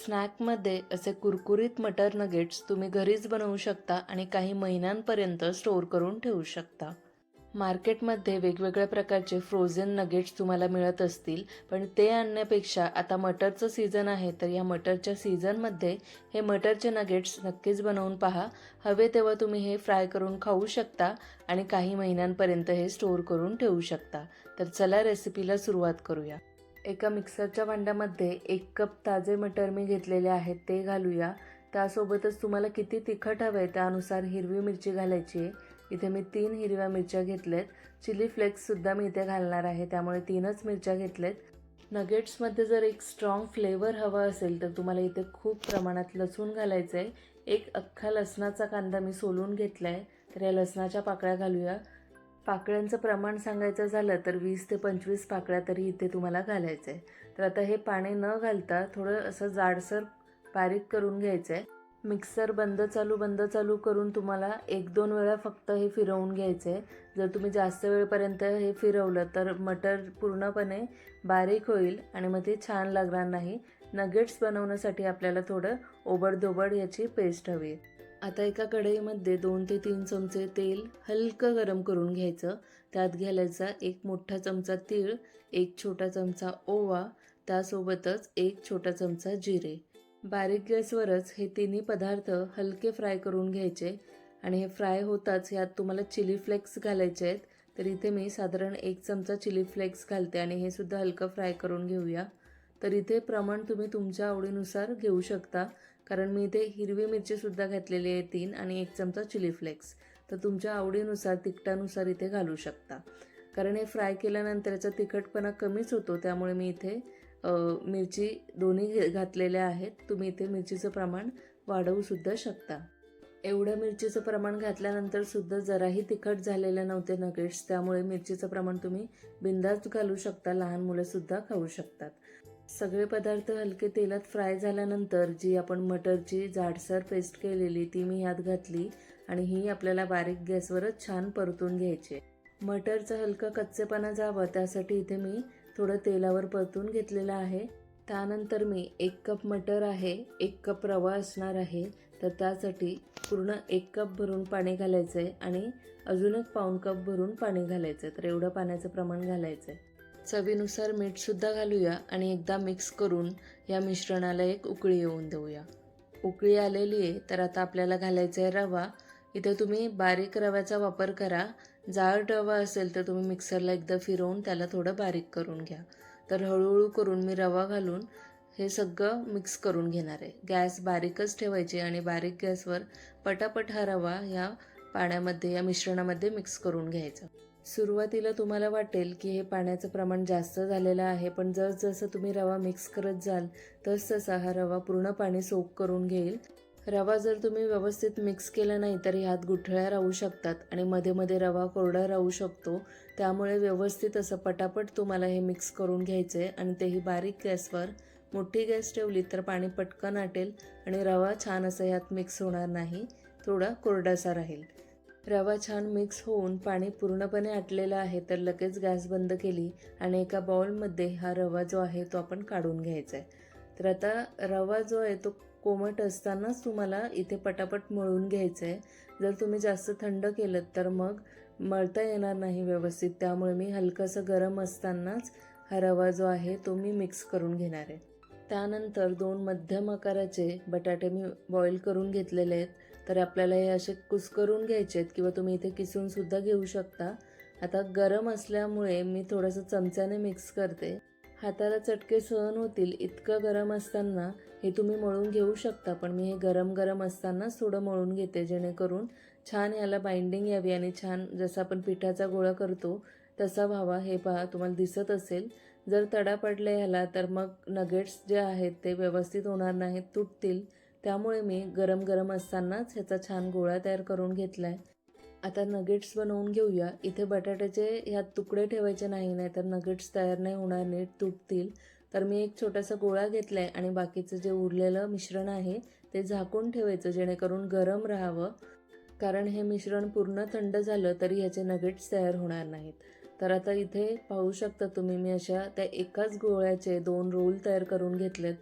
स्नॅकमध्ये असे कुरकुरीत मटर नगेट्स तुम्ही घरीच बनवू शकता आणि काही महिन्यांपर्यंत स्टोअर करून ठेवू शकता. मार्केटमध्ये वेगवेगळ्या प्रकारचे फ्रोझन नगेट्स तुम्हाला मिळत असतील, पण ते आणण्यापेक्षा आता मटरचं सीझन आहे, तर या मटरच्या सीझनमध्ये हे मटरचे नगेट्स नक्कीच बनवून पहा. हवे तेव्हा तुम्ही हे फ्राय करून खाऊ शकता आणि काही महिन्यांपर्यंत हे स्टोअर करून ठेवू शकता. तर चला रेसिपीला सुरुवात करूया. एका मिक्सरच्या भांड्यामध्ये 1 कप ताजे मटर मी घेतलेले आहेत ते घालूया. त्यासोबतच तुम्हाला किती तिखट हवं आहे त्यानुसार हिरवी मिरची घालायची आहे. इथे मी 3 हिरव्या मिरच्या घेतल्यात. चिली फ्लेक्ससुद्धा मी इथे घालणार आहे, त्यामुळे 3च मिरच्या घेतल्यात. नगेट्समध्ये जर एक स्ट्रॉंग फ्लेवर हवा असेल तर तुम्हाला इथे खूप प्रमाणात लसूण घालायचं आहे. एक अख्खा लसणाचा कांदा मी सोलून घेतला आहे, तर या लसणाच्या पाकळ्या घालूया. पाकळ्यांचं प्रमाण सांगायचं झालं तर 20 ते 25 पाकळ्या तरी इथे तुम्हाला घालायचं आहे. तर आता हे पाणी न घालता थोडं असं जाडसर बारीक करून घ्यायचं आहे. मिक्सर बंद चालू करून तुम्हाला 1-2 वेळा फक्त हे फिरवून घ्यायचं आहे. जर तुम्ही जास्त वेळपर्यंत हे फिरवलं तर मटर पूर्णपणे बारीक होईल आणि मग ते छान लागणार नाही. नगेट्स बनवण्यासाठी आपल्याला थोडं ओबडधोबड याची पेस्ट हवी आहे. आता एका कढईमध्ये 2 ते 3 चमचे तेल हलकं गरम करून घ्यायचं. त्यात घालायचा 1 मोठा चमचा तीळ, 1 छोटा चमचा ओवा, त्यासोबतच 1 छोटा चमचा जिरे. बारीक गॅसवरच हे तिन्ही पदार्थ हलके फ्राय करून घ्यायचे आणि हे फ्राय होताच यात तुम्हाला चिली फ्लेक्स घालायचे आहेत. तर इथे मी साधारण 1 चमचा चिली फ्लेक्स घालते आणि हे सुद्धा हलकं फ्राय करून घेऊया. तर इथे प्रमाण तुम्ही तुमच्या आवडीनुसार घेऊ शकता, कारण मी इथे हिरवी मिरचीसुद्धा घातलेली आहे 3 आणि 1 चमचा चिली फ्लेक्स. तर तुमच्या आवडीनुसार तिखटानुसार इथे घालू शकता, कारण हे फ्राय केल्यानंतर याचा तिखटपणा कमीच होतो. त्यामुळे मी इथे मिरची दोन्ही घातलेल्या आहेत. तुम्ही इथे मिरचीचं प्रमाण वाढवूसुद्धा शकता. एवढं मिरचीचं प्रमाण घातल्यानंतर सुद्धा जराही तिखट झालेले नव्हते नगेट्स, त्यामुळे मिरचीचं प्रमाण तुम्ही बिनधास्त घालू शकता. लहान मुलंसुद्धा खाऊ शकतात. सगळे पदार्थ हलके तेलात फ्राय झाल्यानंतर जी आपण मटरची जाडसर पेस्ट केलेली ती मी ह्यात घातली आणि ही आपल्याला बारीक गॅसवरच छान परतून घ्यायची. मटरचं हलका कच्चेपणा जावं त्यासाठी इथे मी थोडं तेलावर परतून घेतलेलं आहे. त्यानंतर मी 1 कप मटर आहे, 1 कप रवा असणार आहे, तर त्यासाठी पूर्ण 1 कप भरून पाणी घालायचं आहे आणि अजून एक पाऊण कप भरून पाणी घालायचं आहे. तर एवढं पाण्याचं प्रमाण घालायचं आहे. चवीनुसार मीठसुद्धा घालूया आणि एकदा मिक्स करून या मिश्रणाला एक उकळी येऊन देऊया. उकळी आलेली आहे, तर आता आपल्याला घालायचं आहे रवा. इथे तुम्ही बारीक रव्याचा वापर करा. जाड रवा असेल तर तुम्ही मिक्सरला एकदा फिरवून त्याला थोडं बारीक करून घ्या. तर हळूहळू करून मी रवा घालून हे सगळं मिक्स करून घेणार आहे. गॅस बारीकच ठेवायची आणि बारीक गॅसवर पटापट हा रवा या पाण्यामध्ये या मिश्रणामध्ये मिक्स करून घ्यायचा. सुरुवातीला तुम्हाला वाटेल की हे पाण्याचं प्रमाण जास्त झालेलं आहे, पण जसजसं तुम्ही रवा मिक्स करत जाल तसतसा हा रवा पूर्ण पाणी सोक करून घेईल. रवा जर तुम्ही व्यवस्थित मिक्स केला नाही तर ह्यात गुठळ्या राहू शकतात आणि मध्ये मध्ये रवा कोरडा राहू शकतो. त्यामुळे व्यवस्थित असं पटापट तुम्हाला हे मिक्स करून घ्यायचं आहे आणि तेही बारीक गॅसवर. मोठी गॅस ठेवली तर पाणी पटकन आटेल आणि रवा छान असं ह्यात मिक्स होणार नाही, थोडा कोरडासा राहील. रवा छान मिक्स होऊन पाणी पूर्णपणे आटलेलं आहे, तर लगेच गॅस बंद केली आणि एका बाउलमध्ये हा रवा जो आहे तो आपण काढून घ्यायचा आहे. तर आता रवा जो आहे तो कोमट असतानाच तुम्हाला इथे पटापट मळून घ्यायचं आहे. जर तुम्ही जास्त थंड केलं तर मग मळता येणार नाही व्यवस्थित. त्यामुळे मी हलकंसं गरम असतानाच हा रवा जो आहे तो मी मिक्स करून घेणार आहे. त्यानंतर 2 मध्यम आकाराचे बटाटे मी बॉईल करून घेतलेले आहेत. तर आपल्याला हे असे कुस्करून घ्यायचे आहेत किंवा तुम्ही इथे किसूनसुद्धा घेऊ शकता. आता गरम असल्यामुळे मी थोडंसं चमच्याने मिक्स करते. हाताला चटके सहन होतील इतकं गरम असताना हे तुम्ही मळून घेऊ शकता, पण मी हे गरम असतानाच थोडं मळून घेते, जेणेकरून छान याला बाइंडिंग यावी आणि छान जसं आपण पिठाचा गोळा करतो तसा व्हावा. हे पहा, तुम्हाला दिसत असेल. जर तडा पडला ह्याला तर मग नगेट्स जे आहेत ते व्यवस्थित होणार नाहीत, तुटतील. त्यामुळे मी गरम असतानाच ह्याचा छान गोळा तयार करून घेतला आहे. आता नगेट्स बनवून घेऊया. इथे बटाट्याचे ह्यात तुकडे ठेवायचे नाही, तर नगेट्स तयार नाही होणार, नीट तुटतील. तर मी एक छोटासा गोळा घेतला आहे आणि बाकीचं जे उरलेलं मिश्रण आहे ते झाकून ठेवायचं, जेणेकरून गरम राहावं. कारण हे मिश्रण पूर्ण थंड झालं तरी ह्याचे नगेट्स तयार होणार नाहीत. तर आता इथे पाहू शकता तुम्ही, मी अशा त्या एकाच गोळ्याचे 2 रोल तयार करून घेतलेत.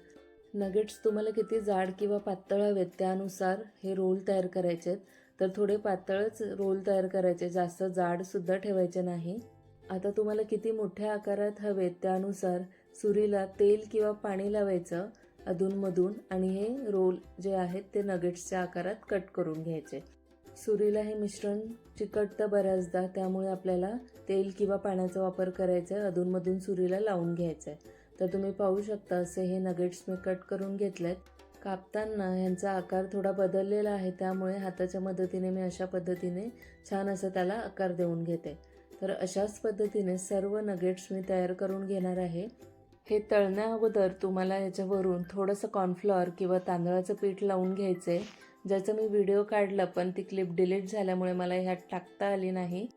नगेट्स तुम्हाला किती जाड किंवा पातळ हवेत त्यानुसार हे रोल तयार करायचे आहेत. तर थोडे पातळच रोल तयार करायचे, जास्त जाडसुद्धा ठेवायचे नाही. आता तुम्हाला किती मोठ्या आकारात हवेत त्यानुसार सुरीला तेल किंवा पाणी लावायचं अधूनमधून आणि हे रोल जे आहेत ते नगेट्सच्या आकारात कट करून घ्यायचे. सुरीला हे मिश्रण चिकटतं बऱ्याचदा, त्यामुळे आपल्याला तेल किंवा पाण्याचा वापर करायचा आहे. अधूनमधून सुरीला लावून घ्यायचं आहे. तर तुम्ही पाहू शकता असे हे नगेट्स मी कट करून घेतलेत. कापताना ह्यांचा आकार थोडा बदललेला आहे, त्यामुळे हाताच्या मदतीने मी अशा पद्धतीने छान असं त्याला आकार देऊन घेते. तर अशाच पद्धतीने सर्व नगेट्स मी तयार करून घेणार आहे. हे तळण्या अगोदर तुम्हाला ह्याच्यावरून थोडंसं कॉर्नफ्लॉवर किंवा तांदळाचं पीठ लावून घ्यायचं आहे, ज्याचा मी व्हिडिओ काढला पण ती क्लिप डिलीट झाल्यामुळे मला ह्यात टाकता आली नाही.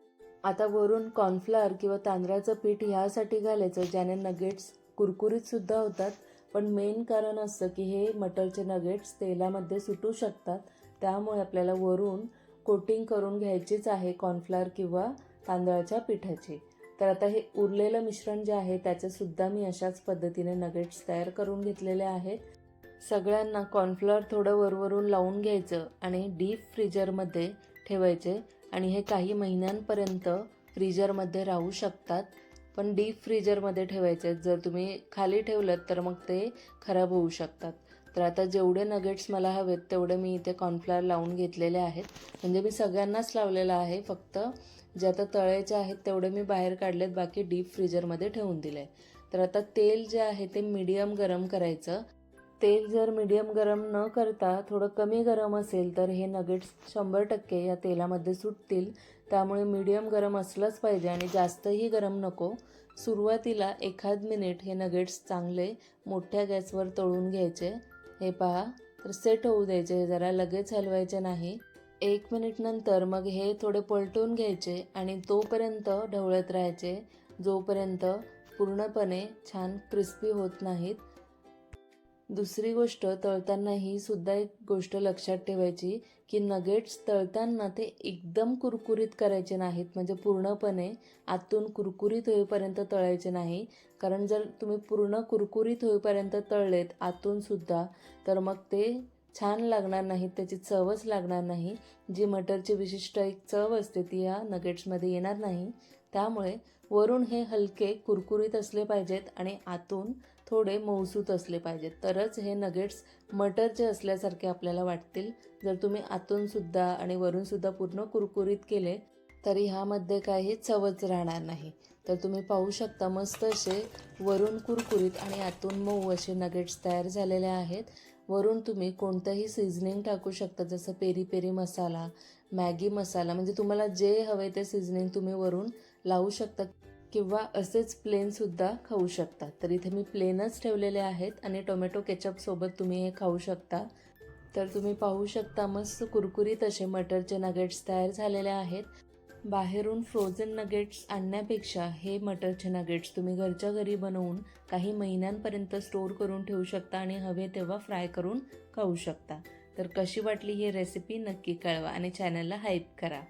आता वरून कॉर्नफ्लॉवर किंवा तांदळाचं पीठ ह्यासाठी घालायचं ज्याने नगेट्स कुरकुरीतसुद्धा होतात. पण मेन कारण असतं की हे मटरचे नगेट्स तेलामध्ये सुटू शकतात, त्यामुळे आपल्याला वरून कोटिंग करून घ्यायचीच आहे कॉर्नफ्लॉवर किंवा तांदळाच्या पिठाची. तर आता हे उरलेलं मिश्रण जे आहे त्याचेसुद्धा मी अशाच पद्धतीने नगेट्स तयार करून घेतलेले आहेत. सगळ्यांना कॉर्नफ्लॉवर थोडं वरवरून लावून घ्यायचं आणि डीप फ्रीजरमध्ये ठेवायचे आणि हे काही महिन्यांपर्यंत फ्रीजरमध्ये राहू शकतात. पण डीप फ्रीजरमध्ये ठेवायचे आहेत. जर तुम्ही खाली ठेवलं तर मग ते खराब होऊ शकतात. तर आता जेवढे नगेट्स मला हवेत तेवढे मी इथे कॉर्नफ्लॉवर लावून घेतलेले आहेत. म्हणजे मी सगळ्यांनाच लावलेलं आहे, फक्त जे आता तळायचे आहेत तेवढे मी बाहेर काढलेत, बाकी डीप फ्रीजरमध्ये ठेवून दिलं आहे. तर आता तेल जे आहे ते मीडियम गरम करायचं. तेल जर मीडियम गरम न करता थोडं कमी गरम असेल तर हे नगेट्स 100% या तेलामध्ये सुटतील. त्यामुळे मीडियम गरम असलंच पाहिजे आणि जास्तही गरम नको. सुरुवातीला 1 मिनिट हे नगेट्स चांगले मोठ्या गॅसवर तळून घ्यायचे. हे पहा, तर सेट होऊ द्यायचे, हे जरा लगेच हलवायचे नाही. 1 मिनिट नंतर मग हे थोडे पलटून घ्यायचे आणि तोपर्यंत ढवळत राहायचे जोपर्यंत पूर्णपणे छान क्रिस्पी होत नाहीत. दुसरी गोष्ट, तळताना ही सुद्धा एक गोष्ट लक्षात ठेवायची की नगेट्स तळताना ते एकदम कुरकुरीत करायचे नाहीत, म्हणजे पूर्णपणे आतून कुरकुरीत होईपर्यंत तळायचे नाही. कारण जर तुम्ही पूर्ण कुरकुरीत होईपर्यंत तळलेत आतूनसुद्धा तर मग ते छान लागणार नाहीत, त्याची चवच लागणार नाही. जी मटरची विशिष्ट एक चव असते ती या नगेट्समध्ये येणार नाही. त्यामुळे वरून हे हलके कुरकुरीत असले पाहिजेत आणि आतून थोडे मऊसूत असले पाहिजेत, तरच हे नगेट्स मटरचे असल्यासारखे आपल्याला वाटतील. जर तुम्ही आतूनसुद्धा आणि वरूनसुद्धा पूर्ण कुरकुरीत केले तरी ह्यामध्ये काही चवच राहणार नाही. तर तुम्ही पाहू शकता मस्त असे वरून कुरकुरीत आणि आतून मऊ असे नगेट्स तयार झालेले आहेत. वरून तुम्ही कोणतंही सीझनिंग टाकू शकता, जसं पेरी पेरी मसाला, मॅगी मसाला, म्हणजे तुम्हाला जे हवे ते सीझनिंग तुम्ही वरून लावू शकता किंवा असेच प्लेनसुद्धा खाऊ शकता. तर इथे मी प्लेनच ठेवलेले आहेत आणि टोमॅटो केचपसोबत तुम्ही हे खाऊ शकता. तर तुम्ही पाहू शकता मस्त कुरकुरीत असे मटरचे नगेट्स तयार झालेले आहेत. बाहेरून फ्रोझन नगेट्स आणण्यापेक्षा हे मटरचे नगेट्स तुम्ही घरच्या घरी बनवून काही महिन्यांपर्यंत स्टोअर करून ठेवू शकता आणि हवे तेव्हा फ्राय करून खाऊ शकता. तर कशी वाटली ही रेसिपी नक्की कळवा आणि चॅनलला हाईप करा.